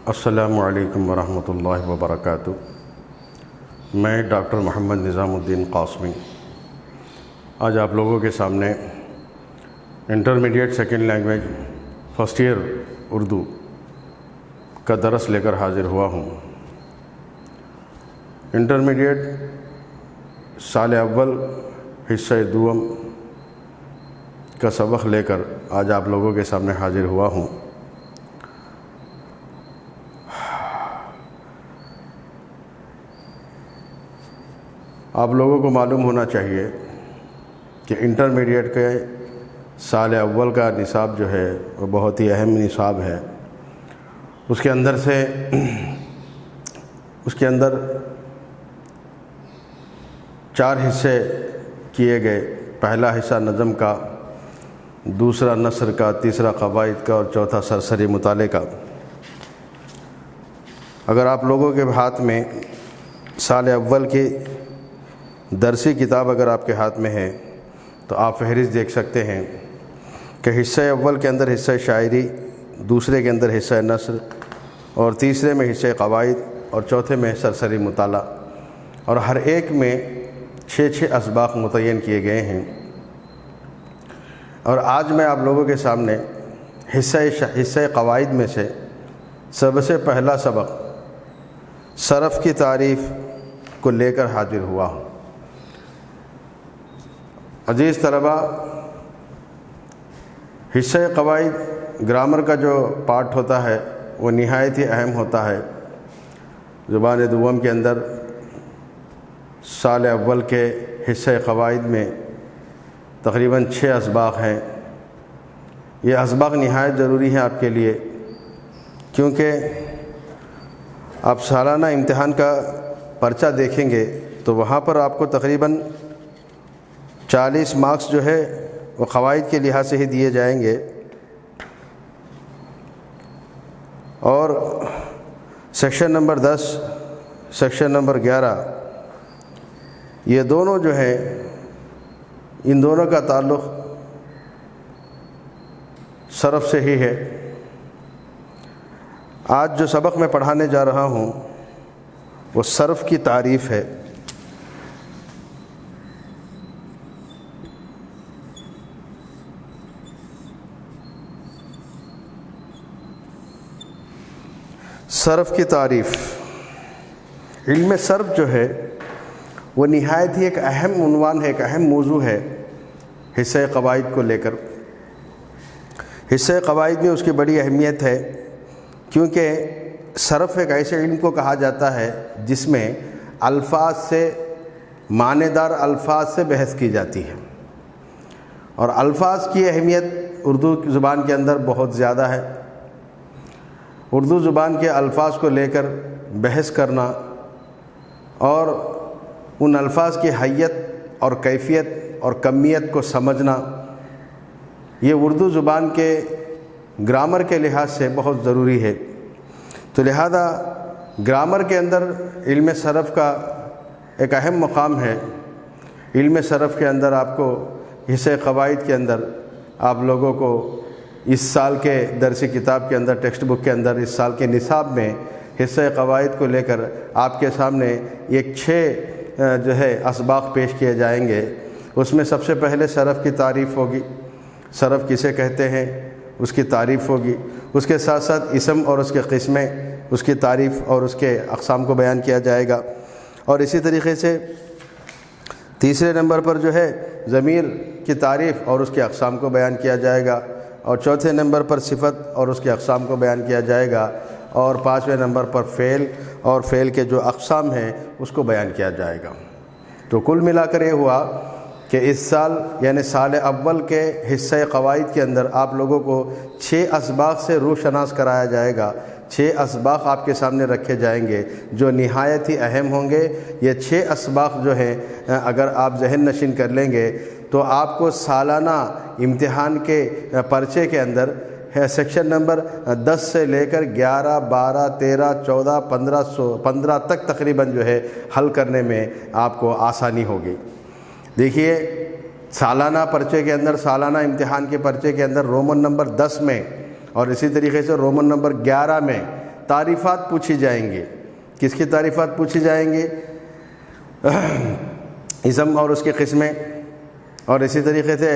السلام علیکم ورحمۃ اللہ وبرکاتہ۔ میں ڈاکٹر محمد نظام الدین قاسمی آج آپ لوگوں کے سامنے intermediate second language first year Urdu کا درس لے کر حاضر ہوا ہوں۔ انٹرمیڈیٹ سال اول حصہ دوم کا سبق لے کر آج آپ لوگوں کے سامنے حاضر ہوا ہوں۔ آپ لوگوں کو معلوم ہونا چاہیے کہ انٹرمیڈیٹ کے سال اول کا نصاب جو ہے وہ بہت ہی اہم نصاب ہے۔ اس کے اندر 4 حصے کیے گئے۔ پہلا حصہ نظم کا، دوسرا نثر کا، تیسرا قواعد کا اور چوتھا سرسری مطالعے کا۔ اگر آپ لوگوں کے ہاتھ میں سال اول کی درسی کتاب اگر آپ کے ہاتھ میں ہے تو آپ فہرست دیکھ سکتے ہیں کہ حصہ اول کے اندر حصہ شاعری، دوسرے کے اندر حصہ نثر اور تیسرے میں حصہ قواعد اور چوتھے میں سرسری مطالعہ، اور ہر ایک میں 6 اسباق متعین کیے گئے ہیں۔ اور آج میں آپ لوگوں کے سامنے حصہ قواعد میں سے سب سے پہلا سبق صرف کی تعریف کو لے کر حاضر ہوا ہوں۔ عزیز طلبہ، حصہ قواعد گرامر کا جو پارٹ ہوتا ہے وہ نہایت ہی اہم ہوتا ہے۔ زبان دوم کے اندر سال اول کے حصہ قواعد میں تقریباً 6 اسباق ہیں۔ یہ اسباق نہایت ضروری ہیں آپ کے لیے، کیونکہ آپ سالانہ امتحان کا پرچہ دیکھیں گے تو وہاں پر آپ کو تقریباً 40 مارکس جو ہے وہ قواعد کے لحاظ سے ہی دیے جائیں گے، اور سیکشن نمبر 10 سیکشن نمبر 11 یہ دونوں جو ہیں، ان دونوں کا تعلق صرف سے ہی ہے۔ آج جو سبق میں پڑھانے جا رہا ہوں وہ صرف کی تعریف ہے۔ صرف کی تعریف، علم صرف جو ہے وہ نہایت ہی ایک اہم عنوان ہے، ایک اہم موضوع ہے حصہ قواعد کو لے کر۔ حصہ قواعد میں اس کی بڑی اہمیت ہے، کیونکہ صرف ایک ایسے علم کو کہا جاتا ہے جس میں الفاظ سے، معنی دار الفاظ سے بحث کی جاتی ہے، اور الفاظ کی اہمیت اردو زبان کے اندر بہت زیادہ ہے۔ اردو زبان کے الفاظ کو لے کر بحث کرنا اور ان الفاظ کی حیت اور کیفیت اور کمیت کو سمجھنا، یہ اردو زبان کے گرامر کے لحاظ سے بہت ضروری ہے۔ تو لہذا گرامر کے اندر علم صرف کا ایک اہم مقام ہے۔ علم صرف کے اندر آپ کو حصہ قواعد کے اندر آپ لوگوں کو اس سال کے درسی کتاب کے اندر، ٹیکسٹ بک کے اندر، اس سال کے نصاب میں حصہ قواعد کو لے کر آپ کے سامنے ایک 6 جو ہے اسباق پیش کیے جائیں گے۔ اس میں سب سے پہلے صرف کی تعریف ہوگی، صرف کسے کہتے ہیں اس کی تعریف ہوگی۔ اس کے ساتھ ساتھ اسم اور اس کے قسمیں، اس کی تعریف اور اس کے اقسام کو بیان کیا جائے گا، اور اسی طریقے سے تیسرے نمبر پر جو ہے ضمیر کی تعریف اور اس کے اقسام کو بیان کیا جائے گا، اور چوتھے نمبر پر صفت اور اس کے اقسام کو بیان کیا جائے گا، اور 5ویں نمبر پر فعل اور فعل کے جو اقسام ہیں اس کو بیان کیا جائے گا۔ تو کل ملا کر یہ ہوا کہ اس سال یعنی سال اول کے حصہ قواعد کے اندر آپ لوگوں کو 6 اسباق سے روشناس کرایا جائے گا۔ 6 اسباق آپ کے سامنے رکھے جائیں گے جو نہایت ہی اہم ہوں گے۔ یہ 6 اسباق جو ہیں اگر آپ ذہن نشین کر لیں گے تو آپ کو سالانہ امتحان کے پرچے کے اندر سیکشن نمبر 10 سے لے کر 11، 12، 13، 14، 15 تک تقریباً جو ہے حل کرنے میں آپ کو آسانی ہوگی۔ دیکھیے، سالانہ پرچے کے اندر، سالانہ امتحان کے پرچے کے اندر رومن نمبر 10 میں اور اسی طریقے سے رومن نمبر 11 میں تعریفات پوچھی جائیں گی۔ کس کی تعریفات پوچھی جائیں گی؟ اسم اور اس کی قسمیں، اور اسی طریقے سے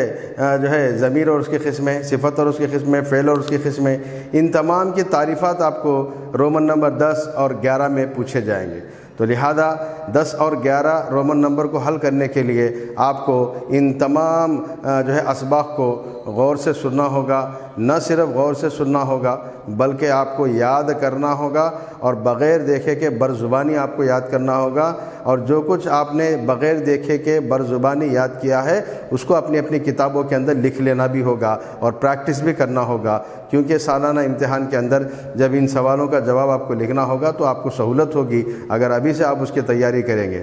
جو ہے ضمیر اور اس کی قسمیں، صفت اور اس کی قسمیں، فعل اور اس کی قسمیں، ان تمام کی تعریفات آپ کو رومن نمبر 10 اور 11 میں پوچھے جائیں گے۔ تو لہذا 10 اور 11 رومن نمبر کو حل کرنے کے لیے آپ کو ان تمام جو ہے اسباق کو غور سے سننا ہوگا، نہ صرف غور سے سننا ہوگا بلکہ آپ کو یاد کرنا ہوگا، اور بغیر دیکھے کہ برزبانی آپ کو یاد کرنا ہوگا، اور جو کچھ آپ نے بغیر دیکھے کہ برزبانی یاد کیا ہے اس کو اپنی اپنی کتابوں کے اندر لکھ لینا بھی ہوگا اور پریکٹس بھی کرنا ہوگا، کیونکہ سالانہ امتحان کے اندر جب ان سوالوں کا جواب آپ کو لکھنا ہوگا تو آپ کو سہولت ہوگی اگر ابھی سے آپ اس کی تیاری کریں گے۔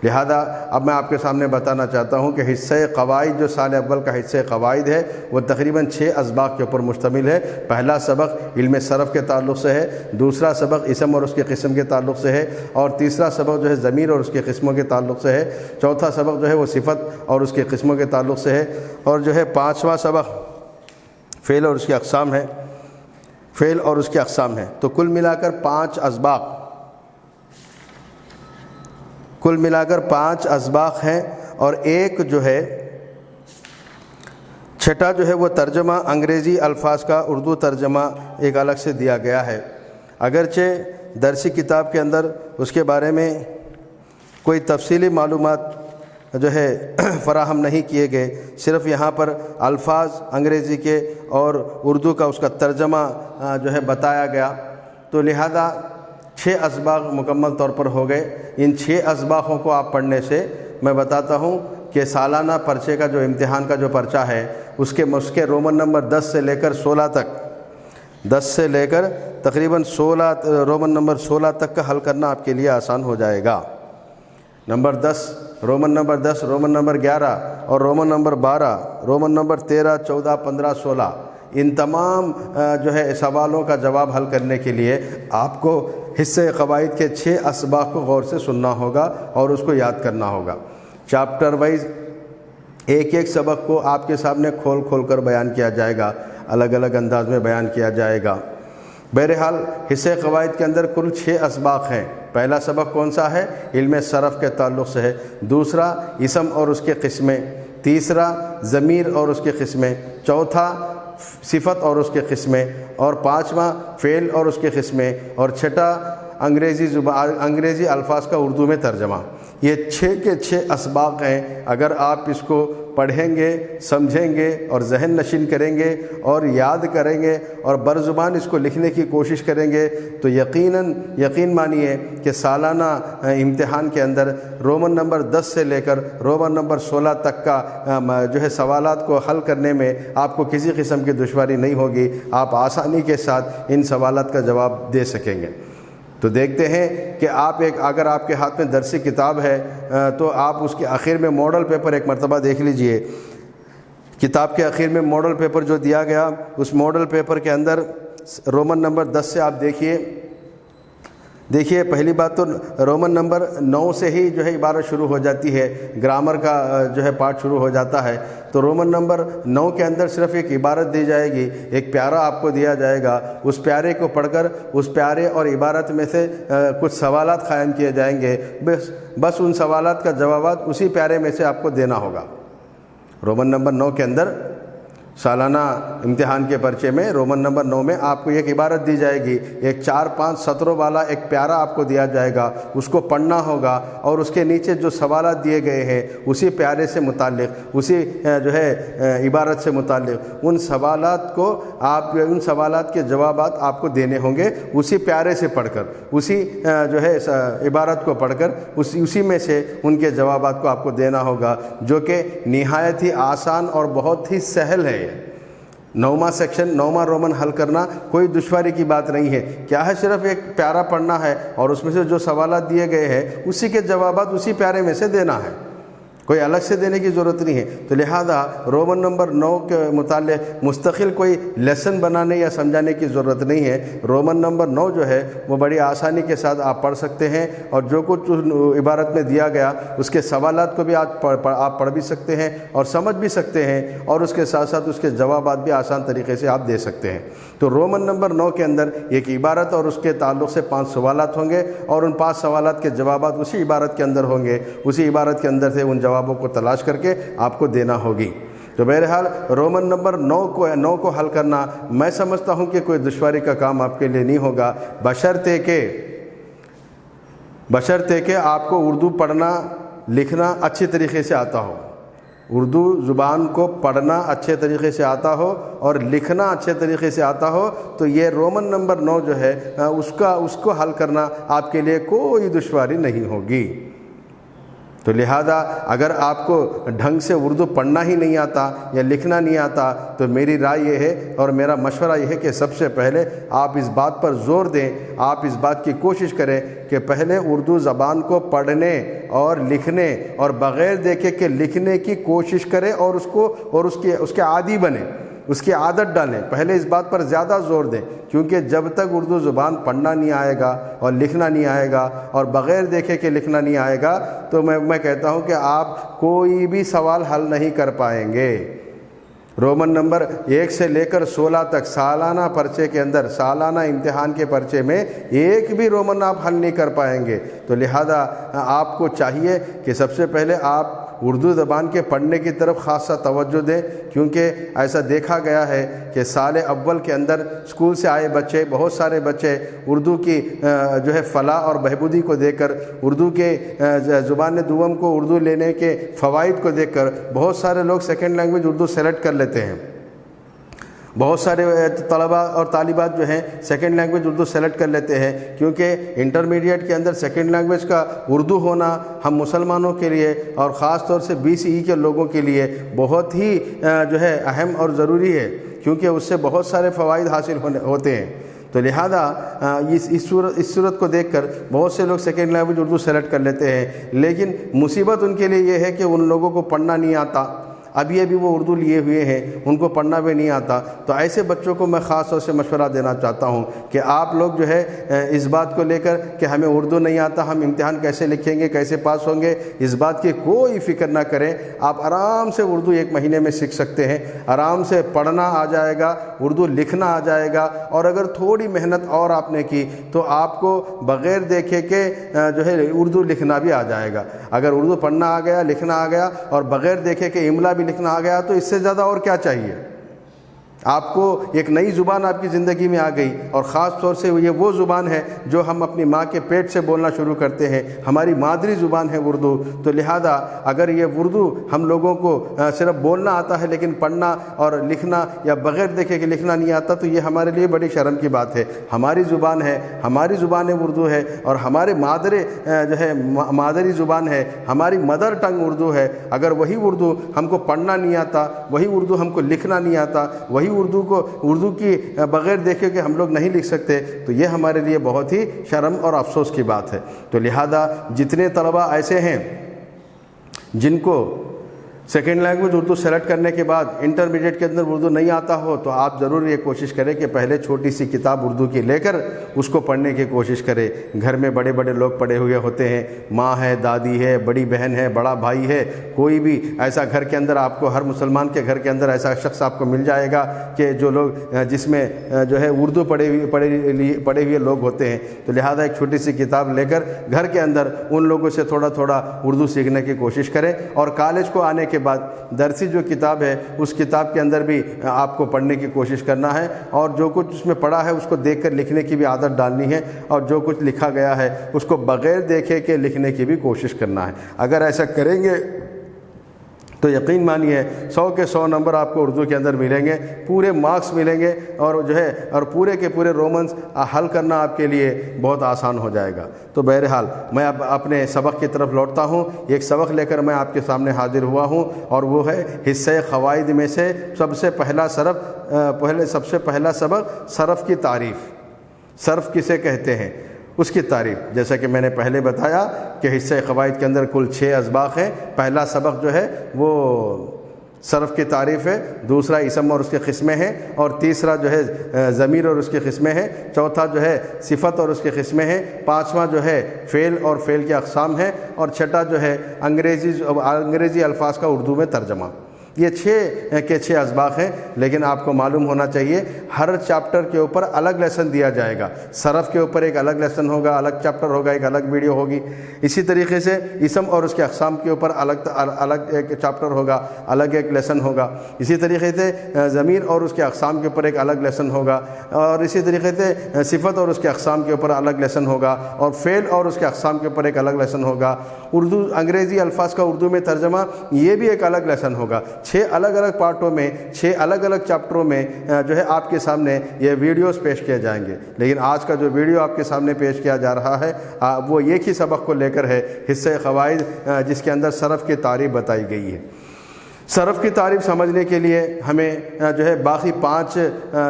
لہذا اب میں آپ کے سامنے بتانا چاہتا ہوں کہ حصہ قواعد جو سال اول کا حصہ قواعد ہے وہ تقریباً 6 اسباق کے اوپر مشتمل ہے۔ پہلا سبق علم صرف کے تعلق سے ہے، دوسرا سبق اسم اور اس کے قسم کے تعلق سے ہے، اور تیسرا سبق جو ہے ضمیر اور اس کے قسموں کے تعلق سے ہے، چوتھا سبق جو ہے وہ صفت اور اس کے قسموں کے تعلق سے ہے، اور جو ہے پانچواں سبق فعل اور اس کی اقسام ہے، فعل اور اس کی اقسام ہے۔ تو کل ملا کر 5 اسباق، کل ملا کر 5 اسباق ہیں، اور ایک جو ہے چھٹا جو ہے وہ ترجمہ انگریزی الفاظ کا اردو ترجمہ ایک الگ سے دیا گیا ہے۔ اگرچہ درسی کتاب کے اندر اس کے بارے میں کوئی تفصیلی معلومات جو ہے فراہم نہیں کیے گئے، صرف یہاں پر الفاظ انگریزی کے اور اردو کا اس کا ترجمہ جو ہے بتایا گیا، تو لہذا 6 اسباق مکمل طور پر ہو گئے۔ ان 6 اسباقوں کو آپ پڑھنے سے میں بتاتا ہوں کہ سالانہ پرچے کا جو امتحان کا جو پرچہ ہے اس کے رومن نمبر 10 سے لے کر 16 تک، 10 سے لے کر تقریباً 16 رومن نمبر 16 تک کا حل کرنا آپ کے لیے آسان ہو جائے گا۔ Number 10 roman number 10 roman number 11 اور رومن نمبر 12 رومن نمبر 13 14 15 16 ان تمام جو ہے سوالوں کا جواب حل کرنے کے لیے آپ کو حصہ قواعد کے 6 اسباق کو غور سے سننا ہوگا اور اس کو یاد کرنا ہوگا۔ چیپٹر وائز ایک ایک سبق کو آپ کے سامنے کھول کھول کر بیان کیا جائے گا، الگ الگ انداز میں بیان کیا جائے گا۔ بہرحال حصہ قواعد کے اندر کل 6 اسباق ہیں۔ پہلا سبق کون سا ہے؟ علم صرف کے تعلق سے ہے، دوسرا اسم اور اس کے قسمیں، تیسرا ضمیر اور اس کی قسمیں، چوتھا صفت اور اس کے قسمیں، اور پانچواں فعل اور اس کے قسمیں، اور چھٹا انگریزی الفاظ کا اردو میں ترجمہ۔ یہ 6 کے 6 اسباق ہیں۔ اگر آپ اس کو پڑھیں گے، سمجھیں گے اور ذہن نشین کریں گے اور یاد کریں گے اور برزبان اس کو لکھنے کی کوشش کریں گے تو یقین مانیے کہ سالانہ امتحان کے اندر رومن نمبر 10 سے لے کر رومن نمبر 16 تک کا جو ہے سوالات کو حل کرنے میں آپ کو کسی قسم کی دشواری نہیں ہوگی، آپ آسانی کے ساتھ ان سوالات کا جواب دے سکیں گے۔ تو دیکھتے ہیں کہ اگر آپ کے ہاتھ میں درسی کتاب ہے تو آپ اس کے آخر میں ماڈل پیپر ایک مرتبہ دیکھ لیجئے۔ کتاب کے آخر میں ماڈل پیپر جو دیا گیا، اس ماڈل پیپر کے اندر رومن نمبر 10 سے آپ دیکھیے پہلی بات تو رومن نمبر 9 سے ہی جو ہے عبارت شروع ہو جاتی ہے، گرامر کا جو ہے پارٹ شروع ہو جاتا ہے۔ تو رومن نمبر 9 کے اندر صرف ایک عبارت دی جائے گی، ایک پیارا آپ کو دیا جائے گا، اس پیارے کو پڑھ کر اس پیارے اور عبارت میں سے کچھ سوالات قائم کیے جائیں گے، بس ان سوالات کا جوابات اسی پیارے میں سے آپ کو دینا ہوگا۔ رومن نمبر 9 کے اندر سالانہ امتحان کے پرچے میں رومن نمبر 9 میں آپ کو ایک عبارت دی جائے گی، ایک 4-5 سطروں والا ایک پیارا آپ کو دیا جائے گا، اس کو پڑھنا ہوگا اور اس کے نیچے جو سوالات دیے گئے ہیں اسی پیارے سے متعلق، اسی جو ہے عبارت سے متعلق ان سوالات کے جوابات آپ کو دینے ہوں گے اسی پیارے سے پڑھ کر، اسی جو ہے عبارت کو پڑھ کر اسی میں سے ان کے جوابات کو آپ کو دینا ہوگا، جو کہ نہایت ہی آسان اور بہت ہی سہل ہے۔ 9واں سیکشن 9واں رومن حل کرنا کوئی دشواری کی بات نہیں ہے، کیا ہے صرف ایک پیارا پڑھنا ہے اور اس میں سے جو سوالات دیے گئے ہیں اسی کے جوابات اسی پیارے میں سے دینا ہے، کوئی الگ سے دینے کی ضرورت نہیں ہے۔ تو لہذا رومن نمبر 9 کے متعلق مستقل کوئی لیسن بنانے یا سمجھانے کی ضرورت نہیں ہے۔ رومن نمبر 9 جو ہے وہ بڑی آسانی کے ساتھ آپ پڑھ سکتے ہیں، اور جو کچھ عبارت میں دیا گیا اس کے سوالات کو بھی آپ پڑھ بھی سکتے ہیں اور سمجھ بھی سکتے ہیں، اور اس کے ساتھ ساتھ اس کے جوابات بھی آسان طریقے سے آپ دے سکتے ہیں۔ تو رومن نمبر 9 کے اندر ایک عبارت اور اس کے تعلق سے 5 سوالات ہوں گے، اور ان 5 سوالات کے جوابات اسی عبارت کے اندر ہوں گے، اسی عبارت کے اندر سے ان جوابوں کو تلاش کر کے آپ کو دینا ہوگی۔ تو بہرحال رومن نمبر 9 کو حل کرنا میں سمجھتا ہوں کہ کوئی دشواری کا کام آپ کے لیے نہیں ہوگا، بشرطے کہ آپ کو اردو پڑھنا لکھنا اچھی طریقے سے آتا ہو، اردو زبان کو پڑھنا اچھے طریقے سے آتا ہو اور لکھنا اچھے طریقے سے آتا ہو، تو یہ رومن نمبر 9 جو ہے اس کو حل کرنا آپ کے لیے کوئی دشواری نہیں ہوگی۔ تو لہذا اگر آپ کو ڈھنگ سے اردو پڑھنا ہی نہیں آتا یا لکھنا نہیں آتا، تو میری رائے یہ ہے اور میرا مشورہ یہ ہے کہ سب سے پہلے آپ اس بات پر زور دیں، آپ اس بات کی کوشش کریں کہ پہلے اردو زبان کو پڑھنے اور لکھنے اور بغیر دیکھے کہ لکھنے کی کوشش کریں، اور اس کے عادی بنیں، اس کی عادت ڈالیں۔ پہلے اس بات پر زیادہ زور دیں، کیونکہ جب تک اردو زبان پڑھنا نہیں آئے گا اور لکھنا نہیں آئے گا اور بغیر دیکھے کہ لکھنا نہیں آئے گا، تو میں کہتا ہوں کہ آپ کوئی بھی سوال حل نہیں کر پائیں گے۔ رومن نمبر 1 سے لے کر 16 تک سالانہ پرچے کے اندر، سالانہ امتحان کے پرچے میں ایک بھی رومن آپ حل نہیں کر پائیں گے۔ تو لہذا آپ کو چاہیے کہ سب سے پہلے آپ اردو زبان کے پڑھنے کی طرف خاصا توجہ دیں، کیونکہ ایسا دیکھا گیا ہے کہ سال اول کے اندر اسکول سے آئے بچے، بہت سارے بچے اردو کی جو ہے فلاح اور بہبودی کو دیکھ کر، اردو کے زبان دوم کو اردو لینے کے فوائد کو دیکھ کر بہت سارے لوگ سیکنڈ لینگویج اردو سیلیکٹ کر لیتے ہیں۔ بہت سارے طلباء اور طالبات جو ہیں سیکنڈ لینگویج اردو سیلیکٹ کر لیتے ہیں، کیونکہ انٹرمیڈیٹ کے اندر سیکنڈ لینگویج کا اردو ہونا ہم مسلمانوں کے لیے اور خاص طور سے BCE کے لوگوں کے لیے بہت ہی جو ہے اہم اور ضروری ہے، کیونکہ اس سے بہت سارے فوائد حاصل ہوتے ہیں۔ تو لہذا اس صورت کو دیکھ کر بہت سے لوگ سیکنڈ لینگویج اردو سیلیکٹ کر لیتے ہیں، لیکن مصیبت ان کے لیے یہ ہے کہ ان لوگوں کو پڑھنا نہیں آتا، ابھی وہ اردو لیے ہوئے ہیں، ان کو پڑھنا بھی نہیں آتا۔ تو ایسے بچوں کو میں خاص طور سے مشورہ دینا چاہتا ہوں کہ آپ لوگ جو ہے اس بات کو لے کر کہ ہمیں اردو نہیں آتا، ہم امتحان کیسے لکھیں گے، کیسے پاس ہوں گے، اس بات کی کوئی فکر نہ کریں۔ آپ آرام سے اردو 1 مہینے میں سیکھ سکتے ہیں، آرام سے پڑھنا آ جائے گا، اردو لکھنا آ جائے گا، اور اگر تھوڑی محنت اور آپ نے کی تو آپ کو بغیر دیکھے کہ جو ہے اردو لکھنا بھی آ جائے گا۔ اگر اردو پڑھنا آ گیا، لکھنا آ گیا اور بغیر دیکھے کہ املا بھی لکھنا آ گیا، تو اس سے زیادہ اور کیا چاہیے؟ آپ کو ایک نئی زبان آپ کی زندگی میں آ گئی، اور خاص طور سے یہ وہ زبان ہے جو ہم اپنی ماں کے پیٹ سے بولنا شروع کرتے ہیں، ہماری مادری زبان ہے اردو۔ تو لہذا اگر یہ اردو ہم لوگوں کو صرف بولنا آتا ہے لیکن پڑھنا اور لکھنا یا بغیر دیکھے کہ لکھنا نہیں آتا، تو یہ ہمارے لیے بڑی شرم کی بات ہے۔ ہماری زبان ہے، ہماری زبان اردو ہے، اور ہمارے مادری زبان ہے، ہماری مدر ٹنگ اردو ہے۔ اگر وہی اردو ہم کو پڑھنا نہیں آتا، وہی اردو ہم کو لکھنا نہیں آتا، وہی اردو کی بغیر دیکھے کہ ہم لوگ نہیں لکھ سکتے، تو یہ ہمارے لیے بہت ہی شرم اور افسوس کی بات ہے۔ تو لہذا جتنے طلباء ایسے ہیں جن کو سیکنڈ لینگویج اردو سیلیکٹ کرنے کے بعد انٹرمیڈیٹ کے اندر اردو نہیں آتا ہو، تو آپ ضرور یہ کوشش کریں کہ پہلے چھوٹی سی کتاب اردو کی لے کر اس کو پڑھنے کی کوشش کریں۔ گھر میں بڑے بڑے لوگ پڑھے ہوئے ہوتے ہیں، ماں ہے، دادی ہے، بڑی بہن ہے، بڑا بھائی ہے، کوئی بھی ایسا گھر کے اندر آپ کو، ہر مسلمان کے گھر کے اندر ایسا شخص آپ کو مل جائے گا کہ جو لوگ جس میں جو ہے اردو پڑھے ہوئے لوگ ہوتے ہیں۔ تو لہذا ایک چھوٹی سی کتاب لے کر گھر کے اندر ان لوگوں سے تھوڑا تھوڑا اردو سیکھنے کی کوشش کریں، اور کالج کو آنے کے بعد درسی جو کتاب ہے اس کتاب کے اندر بھی آپ کو پڑھنے کی کوشش کرنا ہے، اور جو کچھ اس میں پڑھا ہے اس کو دیکھ کر لکھنے کی بھی عادت ڈالنی ہے، اور جو کچھ لکھا گیا ہے اس کو بغیر دیکھے کہ لکھنے کی بھی کوشش کرنا ہے۔ اگر ایسا کریں گے تو یقین مانیے 100 کے 100 نمبر آپ کو اردو کے اندر ملیں گے، پورے مارکس ملیں گے، اور جو ہے اور پورے کے پورے رومنز حل کرنا آپ کے لیے بہت آسان ہو جائے گا۔ تو بہرحال میں اب اپنے سبق کی طرف لوٹتا ہوں۔ ایک سبق لے کر میں آپ کے سامنے حاضر ہوا ہوں، اور وہ ہے حصہ قواعد میں سے سب سے پہلا سبق صرف کی تعریف۔ صرف کسے کہتے ہیں؟ اس کی تعریف، جیسا کہ میں نے پہلے بتایا کہ حصہ قواعد کے اندر کل 6 اسباق ہیں۔ پہلا سبق جو ہے وہ صرف کی تعریف ہے، دوسرا اسم اور اس کے قسمیں ہیں، اور تیسرا جو ہے ضمیر اور اس کی قسمیں ہیں، چوتھا جو ہے صفت اور اس کی قسمیں ہیں، پانچواں جو ہے فعل اور فعل کے اقسام ہیں، اور چھٹا جو ہے انگریزی الفاظ کا اردو میں ترجمہ۔ یہ 6 اسباق ہیں، لیکن آپ کو معلوم ہونا چاہیے ہر چیپٹر کے اوپر الگ لیسن دیا جائے گا۔ صرف کے اوپر ایک الگ لیسن ہوگا، الگ چیپٹر ہوگا، ایک الگ ویڈیو ہوگی۔ اسی طریقے سے اسم اور اس کے اقسام کے اوپر الگ ایک چیپٹر ہوگا، الگ ایک لیسن ہوگا۔ اسی طریقے سے ضمیر اور اس کے اقسام کے اوپر ایک الگ لیسن ہوگا، اور اسی طریقے سے صفت اور اس کے اقسام کے اوپر الگ لیسن ہوگا، اور فعل اور اس کے اقسام کے اوپر ایک الگ لیسن ہوگا۔ انگریزی الفاظ کا اردو میں ترجمہ، یہ بھی ایک الگ لیسن ہوگا۔ 6 الگ الگ پارٹوں میں، 6 الگ الگ چیپٹروں میں جو ہے آپ کے سامنے یہ ویڈیوز پیش کیے جائیں گے۔ لیکن آج کا جو ویڈیو آپ کے سامنے پیش کیا جا رہا ہے وہ ایک ہی سبق کو لے کر ہے، حصہ قواعد، جس کے اندر صرف کی تعریف بتائی گئی ہے۔ صرف کی تعریف سمجھنے کے لیے ہمیں جو ہے باقی 5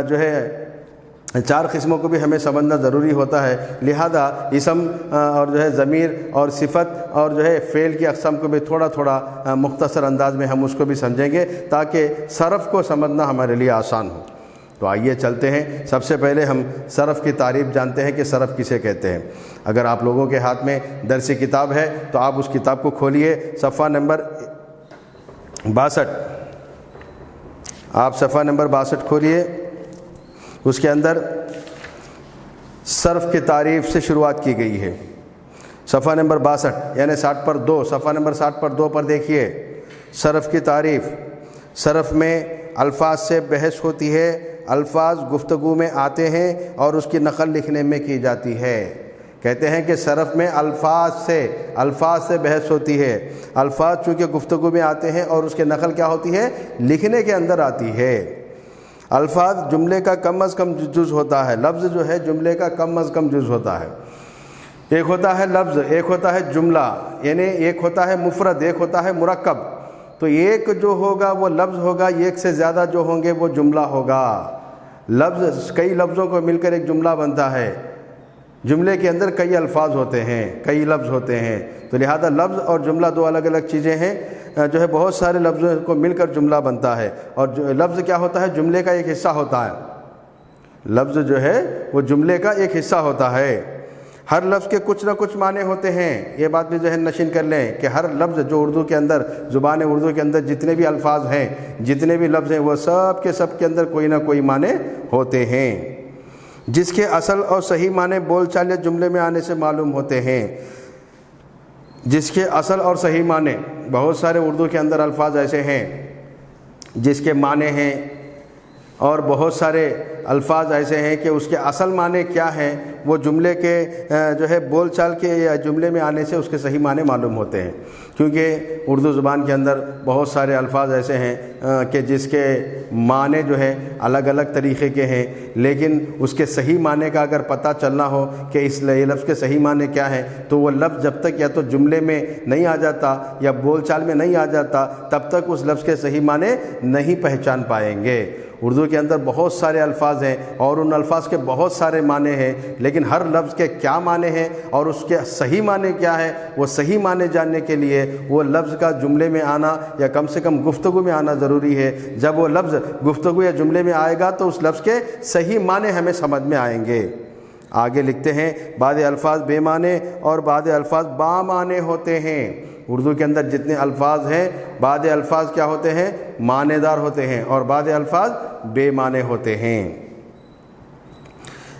جو ہے 4 قسموں کو بھی ہمیں سمجھنا ضروری ہوتا ہے، لہذا اسم اور جو ہے ضمیر اور صفت اور جو ہے فعل کی اقسام کو بھی تھوڑا تھوڑا مختصر انداز میں ہم اس کو بھی سمجھیں گے تاکہ صرف کو سمجھنا ہمارے لیے آسان ہو۔ تو آئیے چلتے ہیں، سب سے پہلے ہم صرف کی تعریف جانتے ہیں کہ صرف کسے کہتے ہیں۔ اگر آپ لوگوں کے ہاتھ میں درسی کتاب ہے تو آپ اس کتاب کو کھولیے، صفحہ نمبر 62، آپ صفحہ نمبر 62 کھولیے۔ اس کے اندر صرف کی تعریف سے شروعات کی گئی ہے۔ صفحہ نمبر 62 یعنی 60 پر 2، صفحہ نمبر 60 پر 2 پر دیکھیے، صرف کی تعریف۔ صرف میں الفاظ سے بحث ہوتی ہے، الفاظ گفتگو میں آتے ہیں اور اس کی نقل لکھنے میں کی جاتی ہے۔ کہتے ہیں کہ صرف میں الفاظ سے بحث ہوتی ہے، الفاظ چونکہ گفتگو میں آتے ہیں اور اس کی نقل کیا ہوتی ہے؟ لکھنے کے اندر آتی ہے۔ الفاظ جملے کا کم از کم جز ہوتا ہے، لفظ جو ہے جملے کا کم از کم جز ہوتا ہے۔ ایک ہوتا ہے لفظ، ایک ہوتا ہے جملہ، یعنی ایک ہوتا ہے مفرد، ایک ہوتا ہے مرکب۔ تو ایک جو ہوگا وہ لفظ ہوگا، ایک سے زیادہ جو ہوں گے وہ جملہ ہوگا۔ لفظ، کئی لفظوں کو مل کر ایک جملہ بنتا ہے۔ جملے کے اندر کئی الفاظ ہوتے ہیں، کئی لفظ ہوتے ہیں، تو لہذا لفظ اور جملہ 2 الگ الگ چیزیں ہیں۔ جو ہے بہت سارے لفظوں کو مل کر جملہ بنتا ہے، اور لفظ کیا ہوتا ہے؟ جملے کا ایک حصہ ہوتا ہے۔ لفظ جو ہے وہ جملے کا ایک حصہ ہوتا ہے۔ ہر لفظ کے کچھ نہ کچھ معنی ہوتے ہیں، یہ بات بھی ذہن نشین کر لیں کہ ہر لفظ جو اردو کے اندر، زبان اردو کے اندر جتنے بھی الفاظ ہیں، جتنے بھی لفظ ہیں، وہ سب کے اندر کوئی نہ کوئی معنی ہوتے ہیں، جس کے اصل اور صحیح معنی بول چال یا جملے میں آنے سے معلوم ہوتے ہیں۔ جس کے اصل اور صحیح معنی، بہت سارے اردو کے اندر الفاظ ایسے ہیں جس کے معنی ہیں، اور بہت سارے الفاظ ایسے ہیں کہ اس کے اصل معنی کیا ہیں وہ جملے کے جو ہے بول چال کے یا جملے میں آنے سے اس کے صحیح معنی معلوم ہوتے ہیں۔ کیونکہ اردو زبان کے اندر بہت سارے الفاظ ایسے ہیں کہ جس کے معنی جو ہے الگ الگ طریقے کے ہیں، لیکن اس کے صحیح معنی کا اگر پتہ چلنا ہو کہ اس لفظ کے صحیح معنی کیا ہے، تو وہ لفظ جب تک یا تو جملے میں نہیں آ جاتا یا بول چال میں نہیں آ جاتا، تب تک اس لفظ کے صحیح معنی نہیں پہچان پائیں گے۔ اردو کے اندر بہت سارے الفاظ ہیں اور ان الفاظ کے بہت سارے معنی ہیں، لیکن ہر لفظ کے کیا معنی ہیں اور اس کے صحیح معنی کیا ہے، وہ صحیح معنی جاننے کے لیے وہ لفظ کا جملے میں آنا یا کم سے کم گفتگو میں آنا ضروری ہے۔ جب وہ لفظ گفتگو یا جملے میں آئے گا تو اس لفظ کے صحیح معنی ہمیں سمجھ میں آئیں گے۔ آگے لکھتے ہیں، بعض الفاظ بے معنی اور بعض الفاظ با معنی ہوتے ہیں۔ اردو کے اندر جتنے الفاظ ہیں، بعض الفاظ کیا ہوتے ہیں؟ معنی دار ہوتے ہیں، اور بعض الفاظ بے معنی ہوتے ہیں۔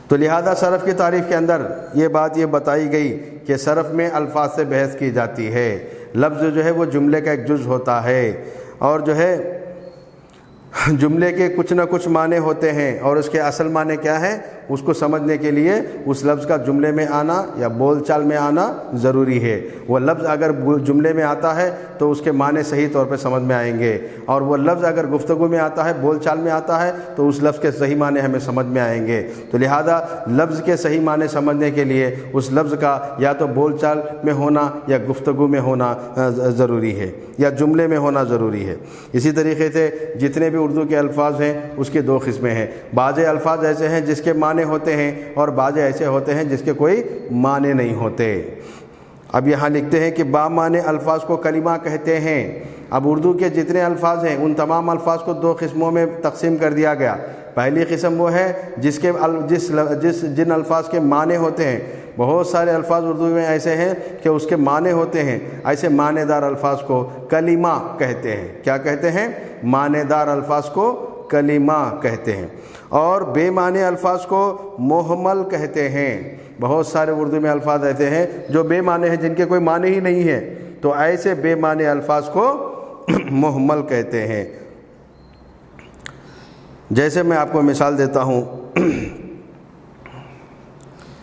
تو لہذا صرف کی تعریف کے اندر یہ بات یہ بتائی گئی کہ صرف میں الفاظ سے بحث کی جاتی ہے۔ لفظ جو ہے وہ جملے کا ایک جز ہوتا ہے، اور جو ہے جملے کے کچھ نہ کچھ معنی ہوتے ہیں، اور اس کے اصل معنی کیا ہے اس کو سمجھنے کے لیے اس لفظ کا جملے میں آنا یا بول چال میں آنا ضروری ہے۔ وہ لفظ اگر جملے میں آتا ہے تو اس کے معنی صحیح طور پہ سمجھ میں آئیں گے، اور وہ لفظ اگر گفتگو میں آتا ہے، بول چال میں آتا ہے، تو اس لفظ کے صحیح معنی ہمیں سمجھ میں آئیں گے۔ تو لہذا لفظ کے صحیح معنی سمجھنے کے لیے اس لفظ کا یا تو بول چال میں ہونا یا گفتگو میں ہونا ضروری ہے، یا جملے میں ہونا ضروری ہے۔ اسی طریقے سے جتنے بھی اردو کے الفاظ ہیں اس کی 2 قسمیں ہیں۔ بعض الفاظ ایسے ہیں جس کے معنی معنی ہوتے ہیں اور بعض ایسے ہوتے ہیں جس کے کوئی معنی نہیں ہوتے۔ اب یہاں لکھتے ہیں کہ با معنی الفاظ کو کلمہ کہتے ہیں۔ اب اردو کے جتنے الفاظ ہیں ان تمام الفاظ کو دو قسموں میں تقسیم کر دیا گیا۔ پہلی قسم وہ ہے جن الفاظ کے معنی ہوتے ہیں۔ بہت سارے الفاظ اردو میں ایسے ہیں کہ اس کے معنی ہوتے ہیں، ایسے معنی دار الفاظ کو کلمہ کہتے ہیں۔ کیا کہتے ہیں؟ معنی دار الفاظ کو کلمہ کہتے ہیں۔ اور بے معنی الفاظ کو محمل کہتے ہیں۔ بہت سارے اردو میں الفاظ ایسے ہیں جو بے معنی ہیں، جن کے کوئی معنی ہی نہیں ہے، تو ایسے بے معنی الفاظ کو محمل کہتے ہیں۔ جیسے میں آپ کو مثال دیتا ہوں،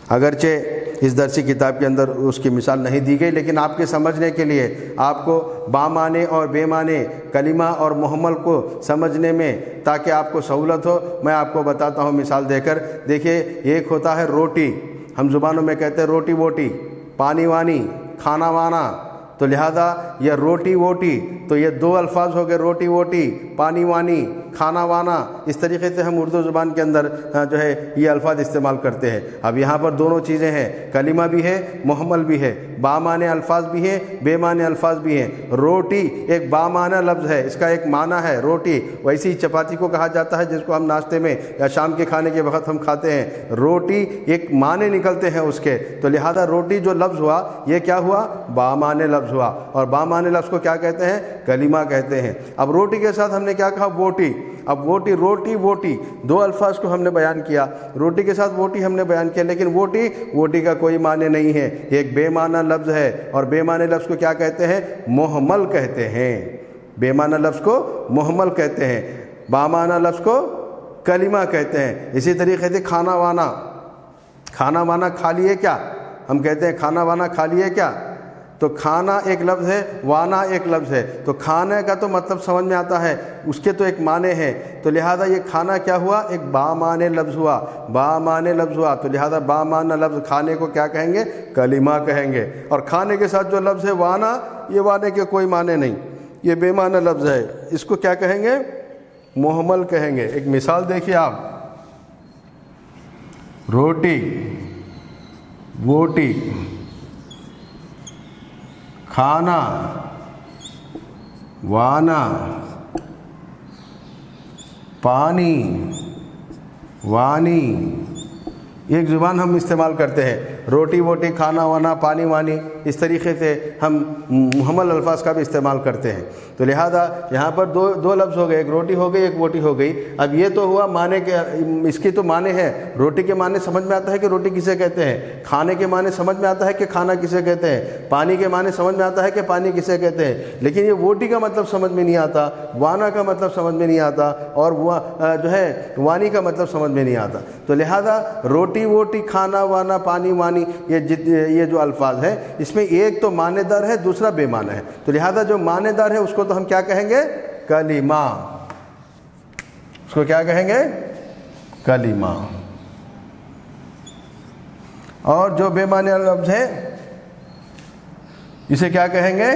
اگرچہ اس درسی کتاب کے اندر اس کی مثال نہیں دی گئی، لیکن آپ کے سمجھنے کے لیے آپ کو با معنی اور بے معنی کلمہ اور محمل کو سمجھنے میں تاکہ آپ کو سہولت ہو، میں آپ کو بتاتا ہوں مثال دے کر۔ دیکھیے، ایک ہوتا ہے روٹی، ہم زبانوں میں کہتے ہیں روٹی ووٹی، پانی وانی، کھانا وانا، تو لہذا یہ روٹی ووٹی، تو یہ دو الفاظ ہو گئے، روٹی ووٹی، پانی وانی، کھانا وانا۔ اس طریقے سے ہم اردو زبان کے اندر جو ہے یہ الفاظ استعمال کرتے ہیں۔ اب یہاں پر دونوں چیزیں ہیں، کلمہ بھی ہے، محمل بھی ہے، با معنی الفاظ بھی ہیں، بے معنی الفاظ بھی ہیں۔ روٹی ایک با معنی لفظ ہے، اس کا ایک معنی ہے روٹی، ویسی چپاتی کو کہا جاتا ہے جس کو ہم ناشتے میں یا شام کے کھانے کے وقت ہم کھاتے ہیں۔ روٹی ایک معنی نکلتے ہیں اس کے، تو لہذا روٹی جو لفظ ہوا یہ کیا ہوا؟ با معنی لفظ ہوا، اور با معنی لفظ کو کیا کہتے ہیں؟ کلمہ کہتے ہیں۔ اب روٹی کے ساتھ ہم نے کیا کہا؟ ووٹی۔ اب ووٹی، روٹی ووٹی، دو الفاظ کو ہم نے بیان کیا، روٹی کے ساتھ ووٹی ہم نے بیان کیا، لیکن ووٹی کا کوئی معنی نہیں ہے، ایک بے معنی لفظ ہے، اور بے معنی لفظ کو کیا کہتے ہیں؟ محمل کہتے ہیں۔ بے معنی لفظ کو محمل کہتے ہیں، با معنی لفظ کو کلمہ کہتے ہیں۔ اسی طریقے سے کھانا وانا، کھانا وانا کھا لیے کیا؟ ہم کہتے ہیں کھانا وانا کھا لیے کیا؟ تو کھانا ایک لفظ ہے، وانا ایک لفظ ہے، تو کھانے کا تو مطلب سمجھ میں آتا ہے، اس کے تو ایک معنی ہے، تو لہذا یہ کھانا کیا ہوا؟ ایک با معنی لفظ ہوا، با معنی لفظ ہوا، تو لہذا با معنی لفظ کھانے کو کیا کہیں گے؟ کلمہ کہیں گے۔ اور کھانے کے ساتھ جو لفظ ہے وانا، یہ وانے کے کوئی معنی نہیں، یہ بے معنی لفظ ہے، اس کو کیا کہیں گے؟ محمل کہیں گے۔ ایک مثال دیکھیے آپ، روٹی ووٹی، کھانا وانا، پانی وانی، ایک زبان ہم استعمال کرتے ہیں، روٹی ووٹی، کھانا وانا، پانی وانی، اس طریقے سے ہم محمل الفاظ کا بھی استعمال کرتے ہیں۔ تو لہذا یہاں پر دو لفظ ہو گئے، ایک روٹی ہو گئی، ایک ووٹی ہو گئی۔ اب یہ تو ہوا معنی کے، اس کی تو معنی ہے، روٹی کے معنی سمجھ میں آتا ہے کہ روٹی کسے کہتے ہیں، کھانے کے معنی سمجھ میں آتا ہے کہ کھانا کسے کہتے ہیں، پانی کے معنی سمجھ میں آتا ہے کہ پانی کسے کہتے ہیں، لیکن یہ ووٹی کا مطلب سمجھ میں نہیں آتا، وانا کا مطلب سمجھ میں نہیں آتا، اور جو ہے وانی کا مطلب سمجھ میں نہیں آتا۔ تو لہذا روٹی ووٹی، کھانا وانا، پانی وانی، یہ جو الفاظ ہیں اس میں ایک تو معنی دار ہے، دوسرا بے معنی ہے، تو لہذا جو معنی دار ہے اس کو تو ہم کیا کہیں گے؟ کلمہ۔ اس کو کیا کہیں گے؟ کلمہ۔ اور جو بے معنی لفظ ہے اسے کیا کہیں گے؟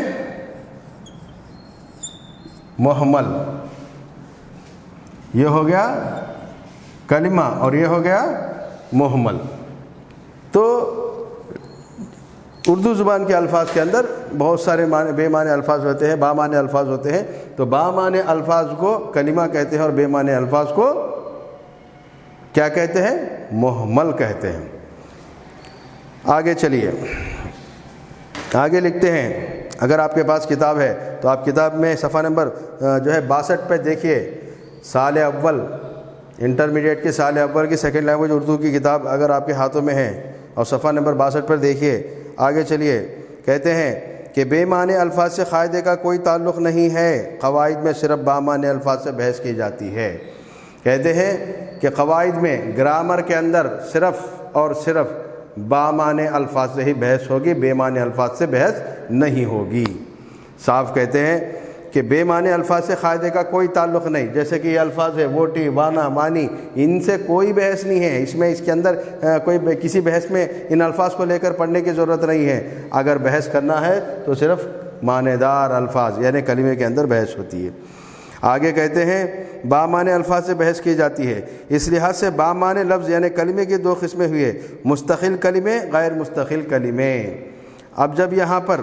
محمل۔ یہ ہو گیا کلمہ اور یہ ہو گیا محمل۔ تو اردو زبان کے الفاظ کے اندر بہت سارے بے معنی الفاظ ہوتے ہیں، با معنی الفاظ ہوتے ہیں، تو با معنی الفاظ کو کلمہ کہتے ہیں اور بے معنی الفاظ کو کیا کہتے ہیں؟ محمل کہتے ہیں۔ آگے چلیے، آگے لکھتے ہیں، اگر آپ کے پاس کتاب ہے تو آپ کتاب میں صفحہ نمبر جو ہے 62 پہ دیکھیے، سال اول، انٹرمیڈیٹ کے سال اول کی سیکنڈ لینگویج اردو کی کتاب اگر آپ کے ہاتھوں میں ہے، اور صفحہ نمبر 62 پر دیکھیے۔ آگے چلیے، کہتے ہیں کہ بے معنی الفاظ سے قاعدے کا کوئی تعلق نہیں ہے، قواعد میں صرف با معنی الفاظ سے بحث کی جاتی ہے۔ کہتے ہیں کہ قواعد میں، گرامر کے اندر صرف اور صرف با معنی الفاظ سے ہی بحث ہوگی، بے معنی الفاظ سے بحث نہیں ہوگی۔ صاف کہتے ہیں کہ بے معنی الفاظ سے قاعدے کا کوئی تعلق نہیں، جیسے کہ یہ الفاظ ہے ووٹی، وانا، مانی، ان سے کوئی بحث نہیں ہے، اس کے اندر کوئی کسی بحث میں ان الفاظ کو لے کر پڑھنے کی ضرورت نہیں ہے۔ اگر بحث کرنا ہے تو صرف معنی دار الفاظ یعنی کلمے کے اندر بحث ہوتی ہے۔ آگے کہتے ہیں بامعنی الفاظ سے بحث کی جاتی ہے۔ اس لحاظ سے بامعنی لفظ یعنی کلمے کی دو قسمیں ہوئے، مستقل کلمے، غیر مستقل کلمے۔ اب جب یہاں پر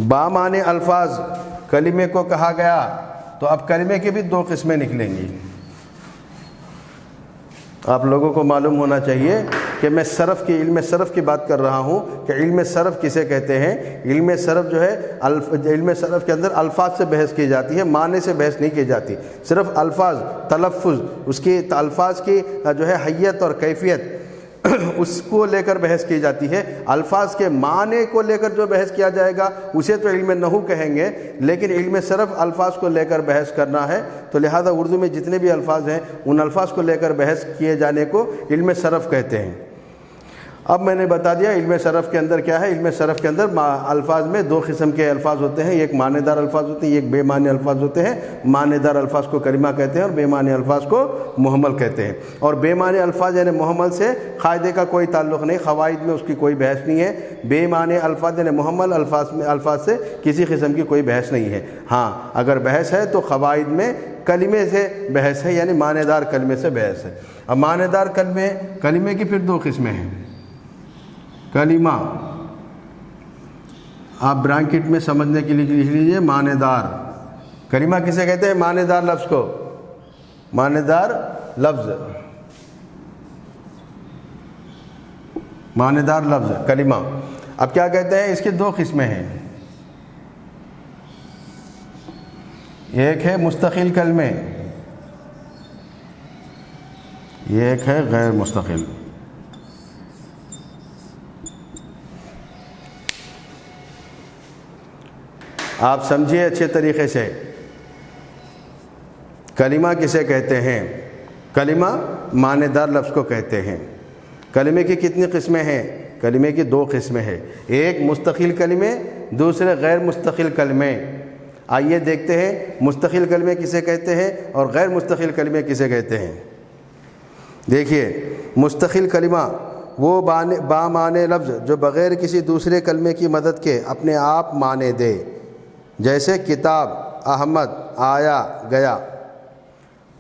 بامعنی الفاظ کلمے کو کہا گیا تو اب کلمے کی بھی دو قسمیں نکلیں گی۔ آپ لوگوں کو معلوم ہونا چاہیے کہ میں صرف کی علم صرف کی بات کر رہا ہوں کہ علم صرف کسے کہتے ہیں۔ علم صرف جو ہے علم صرف کے اندر الفاظ سے بحث کی جاتی ہے، معنی سے بحث نہیں کی جاتی، صرف الفاظ، تلفظ، اس کی الفاظ کی جو ہے حیت اور کیفیت اس کو لے کر بحث کی جاتی ہے۔ الفاظ کے معنی کو لے کر جو بحث کیا جائے گا اسے تو علم نحو کہیں گے، لیکن علم صرف الفاظ کو لے کر بحث کرنا ہے، تو لہذا اردو میں جتنے بھی الفاظ ہیں ان الفاظ کو لے کر بحث کیے جانے کو علم صرف کہتے ہیں۔ اب میں نے بتا دیا علم صرف کے اندر کیا ہے۔ علم صرف کے اندر الفاظ میں دو قسم کے الفاظ ہوتے ہیں، ایک معنی دار الفاظ ہوتے ہیں، ایک بے معنی الفاظ ہوتے ہیں۔ معنی دار الفاظ کو کلمہ کہتے ہیں اور بے معنی الفاظ کو محمل کہتے ہیں۔ اور بے معنی الفاظ یعنی محمل سے قاعدے کا کوئی تعلق نہیں، قواعد میں اس کی کوئی بحث نہیں ہے۔ بے معنی الفاظ یعنی محمل الفاظ سے کسی قسم کی کوئی بحث نہیں ہے۔ ہاں اگر بحث ہے تو قواعد میں کلمے سے بحث ہے، یعنی معنی دار کلمے سے بحث ہے۔ اب معنی دار کلمے کی پھر دو قسمیں ہیں۔ کلمہ آپ برانکٹ میں سمجھنے کے لیے لکھ لیجیے، معنی دار کلمہ کسے کہتے ہیں؟ معنی دار لفظ کو، معنی دار لفظ، معنی دار لفظ کلمہ۔ اب کیا کہتے ہیں؟ اس کی دو قسمیں ہیں، ایک ہے مستقل کلمے، ایک ہے غیر مستقل۔ آپ سمجھیے اچھے طریقے سے، کلمہ کسے کہتے ہیں؟ کلمہ معنی دار لفظ کو کہتے ہیں۔ کلمے کی کتنی قسمیں ہیں؟ کلمے کی دو قسمیں ہیں، ایک مستقل کلمے، دوسرے غیر مستقل کلمے۔ آئیے دیکھتے ہیں مستقل کلمے کسے کہتے ہیں اور غیر مستقل کلمے کسے کہتے ہیں۔ دیکھیے مستقل کلمہ وہ بامعنی لفظ جو بغیر کسی دوسرے کلمے کی مدد کے اپنے آپ معنی دے، جیسے کتاب، احمد، آیا، گیا۔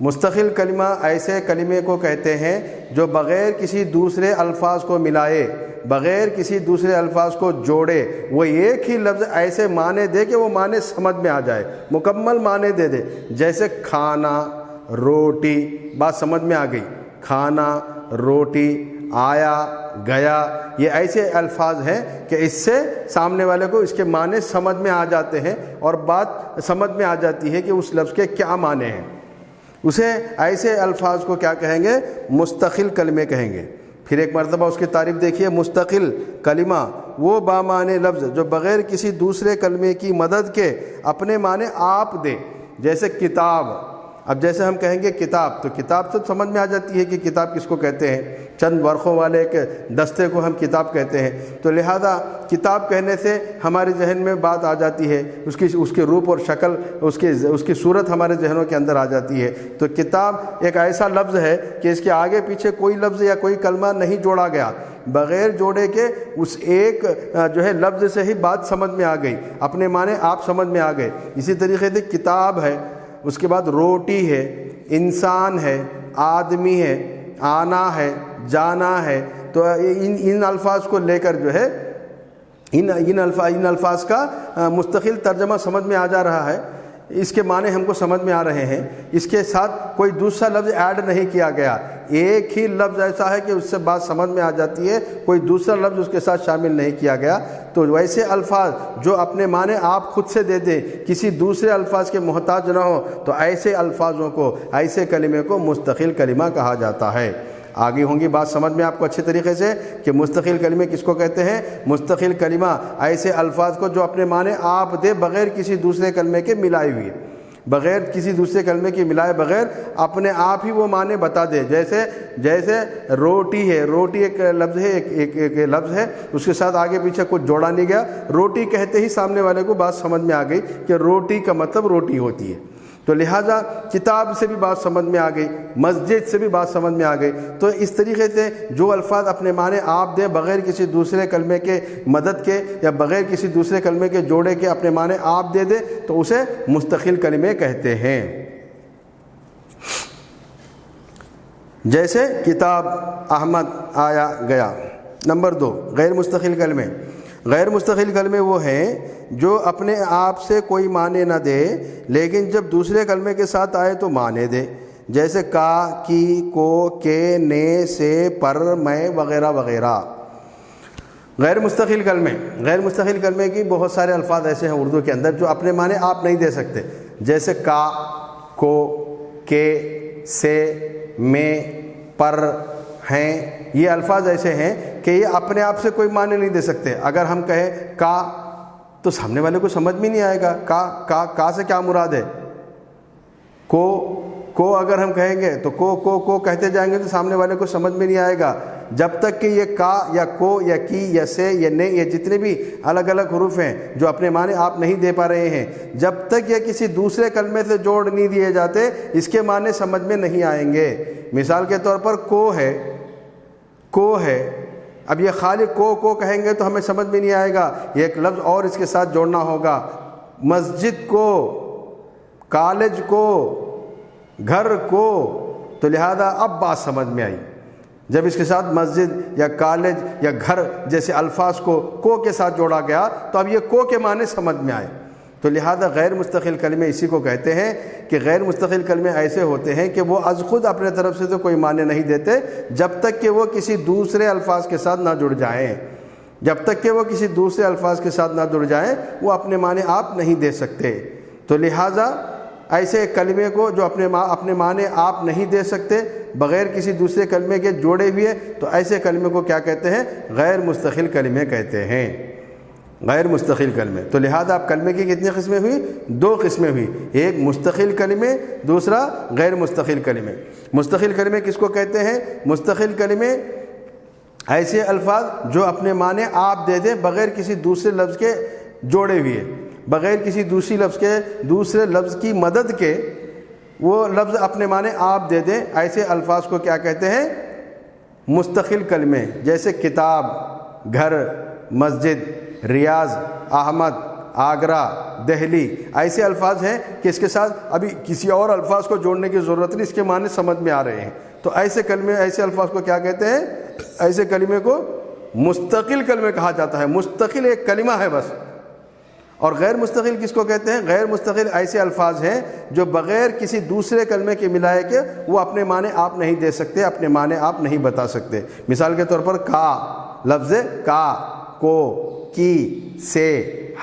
مستقل کلمہ ایسے کلمے کو کہتے ہیں جو بغیر کسی دوسرے الفاظ کو ملائے، بغیر کسی دوسرے الفاظ کو جوڑے، وہ ایک ہی لفظ ایسے معنی دے کہ وہ معنی سمجھ میں آ جائے، مکمل معنی دے دے۔ جیسے کھانا، روٹی، بات سمجھ میں آ گئی، کھانا، روٹی، آیا، گیا، یہ ایسے الفاظ ہیں کہ اس سے سامنے والے کو اس کے معنی سمجھ میں آ جاتے ہیں اور بات سمجھ میں آ جاتی ہے کہ اس لفظ کے کیا معنی ہیں۔ اسے ایسے الفاظ کو کیا کہیں گے؟ مستقل کلمے کہیں گے۔ پھر ایک مرتبہ اس کی تعریف دیکھیے، مستقل کلمہ وہ بامعنی لفظ جو بغیر کسی دوسرے کلمے کی مدد کے اپنے معنی آپ دے، جیسے کتاب۔ اب جیسے ہم کہیں گے کتاب تو کتاب سب سمجھ میں آ جاتی ہے کہ کتاب کس کو کہتے ہیں، چند ورقوں والے ایک دستے کو ہم کتاب کہتے ہیں، تو لہذا کتاب کہنے سے ہمارے ذہن میں بات آ جاتی ہے، اس کے روپ اور شکل، اس کی صورت ہمارے ذہنوں کے اندر آ جاتی ہے۔ تو کتاب ایک ایسا لفظ ہے کہ اس کے آگے پیچھے کوئی لفظ یا کوئی کلمہ نہیں جوڑا گیا، بغیر جوڑے کے اس ایک جو ہے لفظ سے ہی بات سمجھ میں آ گئی، اپنے معنی آپ سمجھ میں آ گئے۔ اسی طریقے سے کتاب ہے، اس کے بعد روٹی ہے، انسان ہے، آدمی ہے، آنا ہے، جانا ہے، تو ان الفاظ کو لے کر جو ہے ان الفاظ کا مستقل ترجمہ سمجھ میں آ جا رہا ہے، اس کے معنی ہم کو سمجھ میں آ رہے ہیں، اس کے ساتھ کوئی دوسرا لفظ ایڈ نہیں کیا گیا، ایک ہی لفظ ایسا ہے کہ اس سے بات سمجھ میں آ جاتی ہے، کوئی دوسرا لفظ اس کے ساتھ شامل نہیں کیا گیا۔ تو ویسے الفاظ جو اپنے معنی آپ خود سے دے دیں، کسی دوسرے الفاظ کے محتاج نہ ہو، تو ایسے الفاظوں کو، ایسے کلمے کو مستقل کلمہ کہا جاتا ہے۔ آگے ہوں گی بات سمجھ میں آپ کو اچھے طریقے سے کہ مستقل کلمے کس کو کہتے ہیں۔ مستقل کلمہ ایسے الفاظ کو جو اپنے معنی آپ دے، بغیر کسی دوسرے کلمے کے ملائے ہوئے، بغیر کسی دوسرے کلمے کے ملائے بغیر اپنے آپ ہی وہ معنی بتا دے۔ جیسے روٹی ہے، روٹی ایک لفظ ہے، ایک لفظ ہے، اس کے ساتھ آگے پیچھے کچھ جوڑا نہیں گیا، روٹی کہتے ہی سامنے والے کو بات سمجھ میں آ گئی کہ روٹی کا مطلب روٹی ہوتی ہے۔ تو لہٰذا کتاب سے بھی بات سمجھ میں آ گئی، مسجد سے بھی بات سمجھ میں آ گئی۔ تو اس طریقے سے جو الفاظ اپنے معنی آپ دیں بغیر کسی دوسرے کلمے کے مدد کے یا بغیر کسی دوسرے کلمے کے جوڑے کے اپنے معنی آپ دے دیں تو اسے مستقل کلمے کہتے ہیں۔ جیسے کتاب، احمد، آیا، گیا۔ نمبر 2، غیر مستقل کلمے۔ غیر مستقل کلمے وہ ہیں جو اپنے آپ سے کوئی معنی نہ دے لیکن جب دوسرے کلمے کے ساتھ آئے تو معنی دے، جیسے کا، کی، کو، کے، نے، سے، پر، میں وغیرہ وغیرہ۔ غیر مستقل کلمے، غیر مستقل کلمے کی بہت سارے الفاظ ایسے ہیں اردو کے اندر جو اپنے معنی آپ نہیں دے سکتے، جیسے کا، کو، کے، سے، میں، پر، ہیں۔ یہ الفاظ ایسے ہیں کہ یہ اپنے آپ سے کوئی معنی نہیں دے سکتے۔ اگر ہم کہیں کا تو سامنے والے کو سمجھ میں نہیں آئے گا کا سے کیا مراد ہے۔ کو اگر ہم کہیں گے تو کو کہتے جائیں گے تو سامنے والے کو سمجھ میں نہیں آئے گا، جب تک کہ یہ کا یا کو یا کی یا سے یا نے، یہ جتنے بھی الگ الگ حروف ہیں جو اپنے معنی آپ نہیں دے پا رہے ہیں، جب تک یہ کسی دوسرے کلمے سے جوڑ نہیں دیے جاتے اس کے معنی سمجھ میں نہیں آئیں گے۔ مثال کے طور پر کو ہے، اب یہ خالی کو کہیں گے تو ہمیں سمجھ میں نہیں آئے گا، یہ ایک لفظ اور اس کے ساتھ جوڑنا ہوگا۔ مسجد کو، کالج کو، گھر کو، تو لہذا اب بات سمجھ میں آئی جب اس کے ساتھ مسجد یا کالج یا گھر جیسے الفاظ کو کے ساتھ جوڑا گیا تو اب یہ کو کے معنی سمجھ میں آئے۔ تو لہذا غیر مستقل کلمے اسی کو کہتے ہیں کہ غیر مستقل کلمے ایسے ہوتے ہیں کہ وہ از خود اپنے طرف سے تو کوئی معنی نہیں دیتے جب تک کہ وہ کسی دوسرے الفاظ کے ساتھ نہ جڑ جائیں، جب تک کہ وہ کسی دوسرے الفاظ کے ساتھ نہ جڑ جائیں وہ اپنے معنی آپ نہیں دے سکتے۔ تو لہذا ایسے کلمے کو جو اپنے معنی آپ نہیں دے سکتے بغیر کسی دوسرے کلمے کے جوڑے ہوئے، تو ایسے کلمے کو کیا کہتے ہیں؟ غیر مستقل کلمے کہتے ہیں، غیر مستقل کلمے۔ تو لہذا اب کلمے کی کتنی قسمیں ہوئی؟ 2 قسمیں ہوئی، ایک مستقل کلمے، دوسرا غیر مستقل کلمے۔ مستقل کلمے کس کو کہتے ہیں؟ مستقل کلمے ایسے الفاظ جو اپنے معنی آپ دے دیں بغیر کسی دوسرے لفظ کے جوڑے ہوئے، بغیر کسی دوسرے لفظ کی مدد کے وہ لفظ اپنے معنی آپ دے دیں، ایسے الفاظ کو کیا کہتے ہیں؟ مستقل کلمے۔ جیسے کتاب، گھر، مسجد، ریاض، احمد، آگرہ، دہلی، ایسے الفاظ ہیں کہ اس کے ساتھ ابھی کسی اور الفاظ کو جوڑنے کی ضرورت نہیں، اس کے معنی سمجھ میں آ رہے ہیں۔ تو ایسے کلمے، ایسے الفاظ کو کیا کہتے ہیں؟ ایسے کلمے کو مستقل کلمے کہا جاتا ہے، مستقل ایک کلمہ ہے بس۔ اور غیر مستقل کس کو کہتے ہیں؟ غیر مستقل ایسے الفاظ ہیں جو بغیر کسی دوسرے کلمے کے ملائے کے وہ اپنے معنی آپ نہیں دے سکتے، اپنے معنی آپ نہیں بتا سکتے۔ مثال کے طور پر کا، لفظ کا، کو، کی، سے،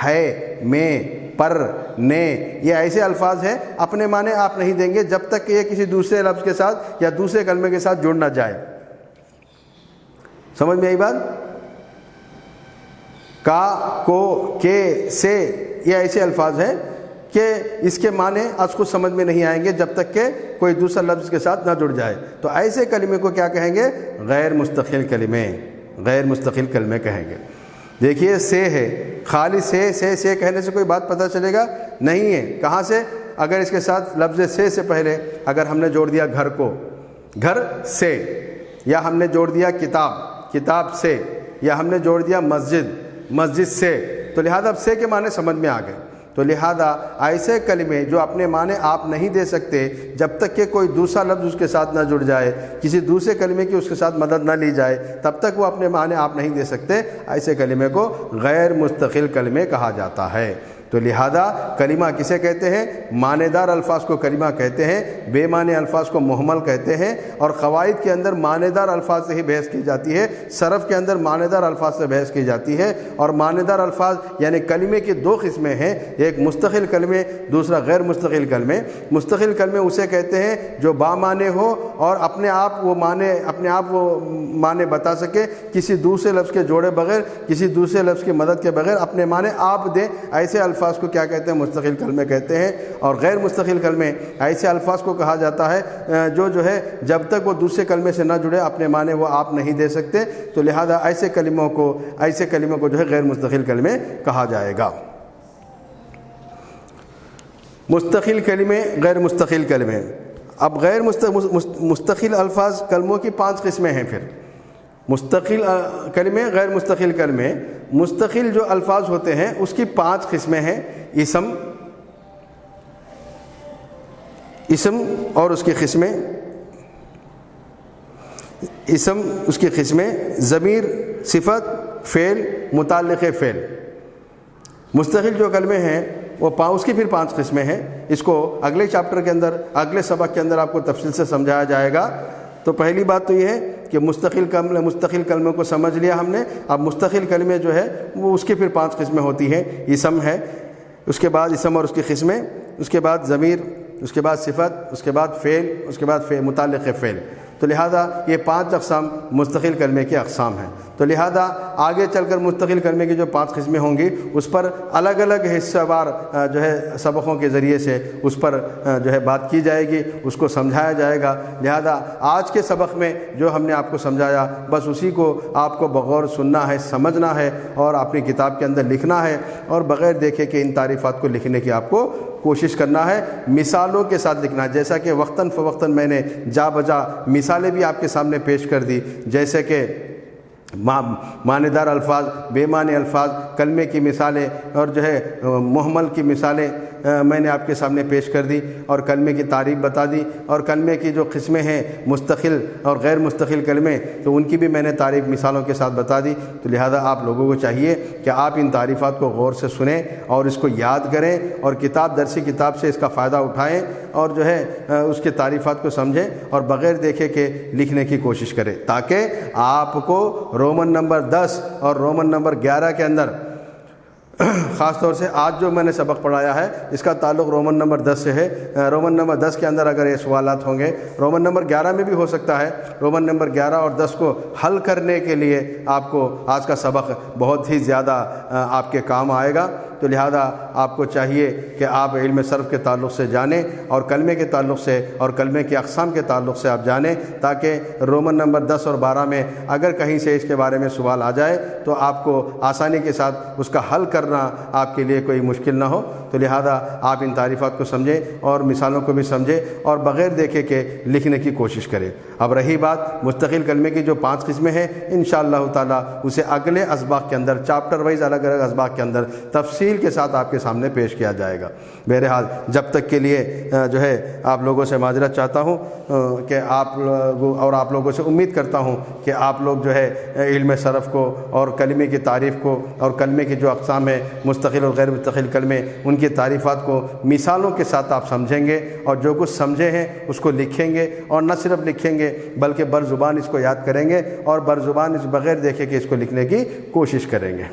ہے، میں، پر، نے، یہ ایسے الفاظ ہیں اپنے معنی آپ نہیں دیں گے جب تک کہ یہ کسی دوسرے لفظ کے ساتھ یا دوسرے کلمے کے ساتھ جڑ نہ جائے۔ سمجھ میں آئی بات؟ کا، کو، کے، سے، یہ ایسے الفاظ ہیں کہ اس کے معنی از خود سمجھ میں نہیں آئیں گے جب تک کہ کوئی دوسرا لفظ کے ساتھ نہ جڑ جائے۔ تو ایسے کلمے کو کیا کہیں گے؟ غیر مستقل کلمے، غیر مستقل کلمے کہیں گے۔ دیکھیے سے ہے، خالی سے کہنے سے کوئی بات پتہ چلے گا نہیں ہے، کہاں سے؟ اگر اس کے ساتھ لفظ سے پہلے اگر ہم نے جوڑ دیا گھر کو، گھر سے، یا ہم نے جوڑ دیا کتاب سے، یا ہم نے جوڑ دیا مسجد سے، تو لہذا اب سے کے معنی سمجھ میں آ گئے۔ تو لہذا ایسے کلمے جو اپنے معنی آپ نہیں دے سکتے جب تک کہ کوئی دوسرا لفظ اس کے ساتھ نہ جڑ جائے، کسی دوسرے کلمے کی اس کے ساتھ مدد نہ لی جائے، تب تک وہ اپنے معنی آپ نہیں دے سکتے، ایسے کلمے کو غیر مستقل کلمے کہا جاتا ہے۔ تو لہذا کلمہ کسے کہتے ہیں؟ معنی دار الفاظ کو کلمہ کہتے ہیں، بے معنی الفاظ کو مہمل کہتے ہیں۔ اور قواعد کے اندر معنی دار الفاظ سے ہی بحث کی جاتی ہے، صرف کے اندر معنی دار الفاظ سے بحث کی جاتی ہے۔ اور معنی دار الفاظ یعنی کلمے کی 2 قسمیں ہیں، ایک مستقل کلمے، دوسرا غیر مستقل کلمے۔ مستقل کلمے اسے کہتے ہیں جو با معنی ہو اور اپنے آپ وہ معنی بتا سکے، کسی دوسرے لفظ کے جوڑے بغیر، کسی دوسرے لفظ کی مدد کے بغیر اپنے معنی آپ دیں، ایسے الفاظ کو کیا کہتے ہیں؟ مستقل کلمے کہتے ہیں۔ اور غیر مستقل کلمے ایسے الفاظ کو کہا جاتا ہے جو ہے جب تک وہ دوسرے کلمے سے نہ جڑے اپنے معنی وہ آپ نہیں دے سکتے، تو لہذا ایسے کلموں کو جو ہے غیر مستقل کلمے کہا جائے گا۔ مستقل کلمے، غیر مستقل کلمے. اب غیر مستقل الفاظ کلموں کی 5 قسمیں ہیں. پھر مستقل کلمے، غیر مستقل کلمے. مستقل جو الفاظ ہوتے ہیں اس کی 5 قسمیں ہیں. اسم اور اس کی قسمیں، اسم اس کی قسمیں، ضمیر، صفت، فعل، متعلق فعل. مستقل جو کلمے ہیں وہ اس کی پھر 5 قسمیں ہیں. اس کو اگلے چیپٹر کے اندر، اگلے سبق کے اندر آپ کو تفصیل سے سمجھایا جائے گا. تو پہلی بات تو یہ ہے کہ مستقل کلموں کو سمجھ لیا ہم نے. اب مستقل کلمے جو ہے وہ اس کی پھر 5 قسمیں ہوتی ہیں. اسم ہے، اس کے بعد اسم اور اس کی قسمیں، اس کے بعد ضمیر، اس کے بعد صفت، اس کے بعد فعل، اس کے بعد متعلق فعل. تو لہذا یہ 5 اقسام مستقل کلمے کی اقسام ہیں. تو لہذا آگے چل کر مستقل کلمے کی جو 5 قسمیں ہوں گی اس پر الگ الگ حصہ وار جو ہے سبقوں کے ذریعے سے اس پر جو ہے بات کی جائے گی، اس کو سمجھایا جائے گا. لہذا آج کے سبق میں جو ہم نے آپ کو سمجھایا بس اسی کو آپ کو بغور سننا ہے، سمجھنا ہے اور اپنی کتاب کے اندر لکھنا ہے، اور بغیر دیکھے کہ ان تعریفات کو لکھنے کی آپ کو کوشش کرنا ہے. مثالوں کے ساتھ لکھنا ہے، جیسا کہ وقتاً فوقتاً میں نے جا بجا مثالیں بھی آپ کے سامنے پیش کر دی. جیسے کہ معنی دار الفاظ، بے معنی الفاظ، کلمے کی مثالیں اور جو ہے محمل کی مثالیں میں نے آپ کے سامنے پیش کر دی، اور کلمے کی تعریف بتا دی، اور کلمے کی جو قسمیں ہیں مستقل اور غیر مستقل کلمے تو ان کی بھی میں نے تعریف مثالوں کے ساتھ بتا دی. تو لہذا آپ لوگوں کو چاہیے کہ آپ ان تعریفات کو غور سے سنیں اور اس کو یاد کریں، اور درسی کتاب سے اس کا فائدہ اٹھائیں، اور جو ہے اس کے تعریفات کو سمجھیں اور بغیر دیکھے کہ لکھنے کی کوشش کریں، تاکہ آپ کو رومن نمبر 10 اور رومن نمبر 11 کے اندر خاص طور سے آج جو میں نے سبق پڑھایا ہے اس کا تعلق رومن نمبر 10 سے ہے. رومن نمبر 10 کے اندر اگر یہ سوالات ہوں گے، رومن نمبر 11 میں بھی ہو سکتا ہے. رومن نمبر 11 اور 10 کو حل کرنے کے لیے آپ کو آج کا سبق بہت ہی زیادہ آپ کے کام آئے گا. تو لہذا آپ کو چاہیے کہ آپ علم صرف کے تعلق سے جانیں اور کلمے کے تعلق سے اور کلمے کی اقسام کے تعلق سے آپ جانیں، تاکہ رومن نمبر 10 اور 12 میں اگر کہیں سے اس کے بارے میں سوال آ جائے تو آپ کو آسانی کے ساتھ اس کا حل کرنا آپ کے لیے کوئی مشکل نہ ہو. تو لہذا آپ ان تعریفات کو سمجھیں اور مثالوں کو بھی سمجھیں اور بغیر دیکھے کہ لکھنے کی کوشش کریں. اب رہی بات مستقل کلمے کی جو 5 قسمیں ہیں، انشاءاللہ تعالی اسے اگلے اسباق کے اندر چیپٹر وائز الگ الگ اسباق کے اندر تفصیل کے ساتھ آپ کے سامنے پیش کیا جائے گا. بہرحال جب تک کے لیے جو ہے آپ لوگوں سے معذرت چاہتا ہوں کہ آپ لوگوں سے امید کرتا ہوں کہ آپ لوگ جو ہے علم صرف کو اور کلمے کی تعریف کو اور کلمے کی جو اقسام ہیں مستقل اور غیر مستقل کلمے، ان کی تعریفات کو مثالوں کے ساتھ آپ سمجھیں گے، اور جو کچھ سمجھے ہیں اس کو لکھیں گے، اور نہ صرف لکھیں گے بلکہ برزبان اس کو یاد کریں گے اور برزبان اس بغیر دیکھے کہ اس کو لکھنے کی کوشش کریں گے.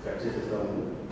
Gracias.